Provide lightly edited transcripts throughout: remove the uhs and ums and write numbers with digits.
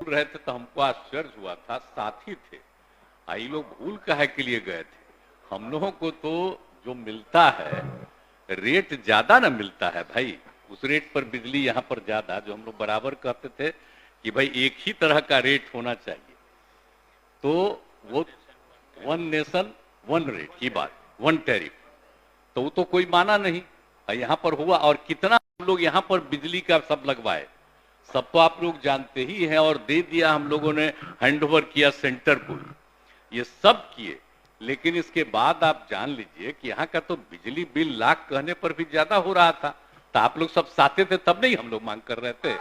रहे थे तो हमको आश्चर्य हुआ था, साथी थे। आई लोग भूल काहे के लिए गए थे? हम लोगों को तो जो मिलता है रेट ज्यादा ना मिलता है भाई, उस रेट पर बिजली यहाँ पर ज्यादा, जो हम लोग बराबर कहते थे कि भाई एक ही तरह का रेट होना चाहिए। तो वो वन नेशन वन रेट की बात, वन टैरिफ, तो वो तो कोई माना नहीं, यहाँ पर हुआ। और कितना हम लोग यहाँ पर बिजली का सब लगवाए, सब तो आप लोग जानते ही हैं, और दे दिया हम लोगों ने, हैंडओवर किया सेंटर को, ये सब किए। लेकिन इसके बाद आप जान लीजिए कि यहाँ का तो बिजली बिल लाख कहने पर भी ज्यादा हो रहा था। तो आप लोग सब साथे थे तब नहीं हम लोग मांग कर रहे थे,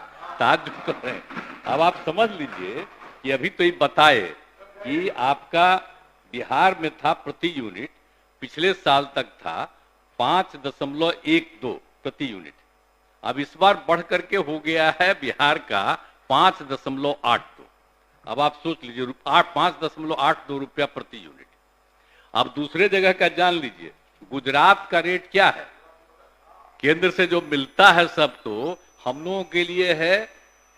आज जो कर रहे हैं। अब आप समझ लीजिए कि अभी तो ये बताए कि आपका बिहार में था प्रति यूनिट, पिछले साल तक था 5.12 प्रति यूनिट, अब इस बार बढ़ करके हो गया है बिहार का 5.82। अब आप सोच लीजिए 5.82 रुपया प्रति यूनिट। अब दूसरे जगह का जान लीजिए, गुजरात का रेट क्या है, केंद्र से जो मिलता है सब, तो हम लोगों के लिए है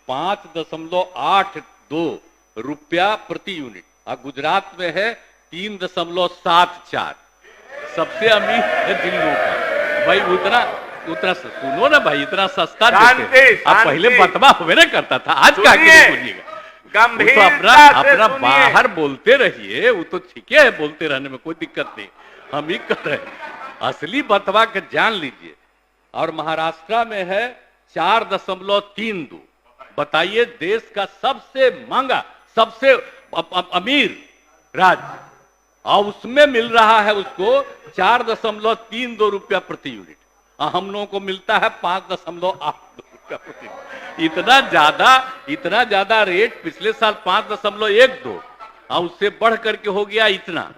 5.82 रुपया प्रति यूनिट, और गुजरात में है 3.74। सबसे अमीर है दिल्ली का भाई, उतना सुनो ना भाई, इतना सस्ता देते। अब पहले बतवा हुए ना करता था, आज का बोलिएगा। तो अपना बाहर बोलते रहिए, वो तो ठीक है बोलते रहने में कोई दिक्कत नहीं, हम ही कर रहे हैं। असली बतवा के जान लीजिए। और महाराष्ट्र में है 4.32। बताइए, देश का सबसे महंगा, सबसे अमीर राज्य, और उसमें मिल रहा है उसको 4.32 रुपया प्रति यूनिट, और हम लोगों को मिलता है 5.82 रुपया प्रति यूनिट। इतना ज्यादा रेट पिछले साल 5.12, और उससे बढ़ करके हो गया इतना।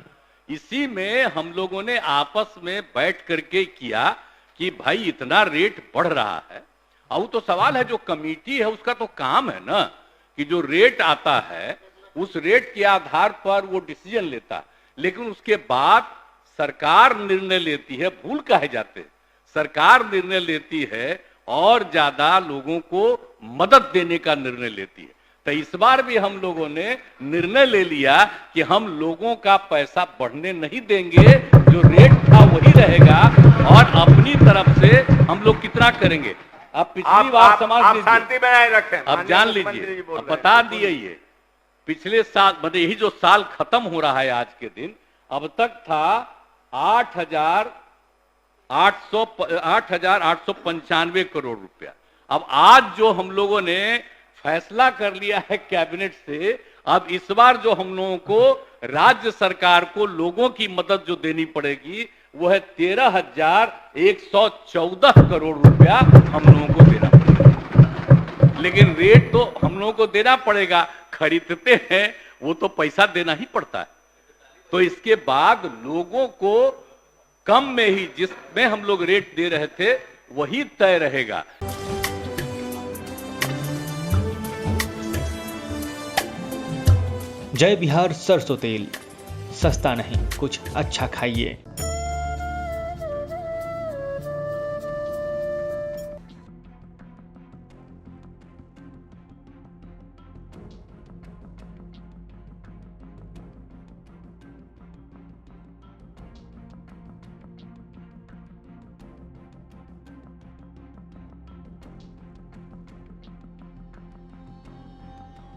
इसी में हम लोगों ने आपस में बैठ करके किया कि भाई इतना रेट बढ़ रहा है, और तो सवाल है जो कमेटी है उसका तो काम है ना कि जो रेट आता है उस रेट के आधार पर वो डिसीजन लेता है। लेकिन उसके बाद सरकार निर्णय लेती है, भूल काहे जाते हैं, सरकार निर्णय लेती है और ज्यादा लोगों को मदद देने का निर्णय लेती है। तो इस बार भी हम लोगों ने निर्णय ले लिया कि हम लोगों का पैसा बढ़ने नहीं देंगे, जो रेट था वही रहेगा, और अपनी तरफ से हम लोग कितना करेंगे। अब पिछली बार समझ शांति बनाए रखें, अब जान लीजिए, अब बता दिए, ये पिछले साल मतलब यही जो साल खत्म हो रहा है आज के दिन, अब तक था 8,895 करोड़ रुपया। अब आज जो हम लोगों ने फैसला कर लिया है कैबिनेट से, अब इस बार जो हम लोगों को राज्य सरकार को लोगों की मदद जो देनी पड़ेगी वो है 13,114 करोड़ रुपया हम लोगों को देना पड़ेगा। लेकिन रेट तो हम लोगों को देना पड़ेगा, खरीदते हैं वो तो पैसा देना ही पड़ता है। तो इसके बाद लोगों को कम में ही, जिसमें हम लोग रेट दे रहे थे वही तय रहेगा। जय बिहार सरसों तेल, सस्ता नहीं कुछ अच्छा खाइए।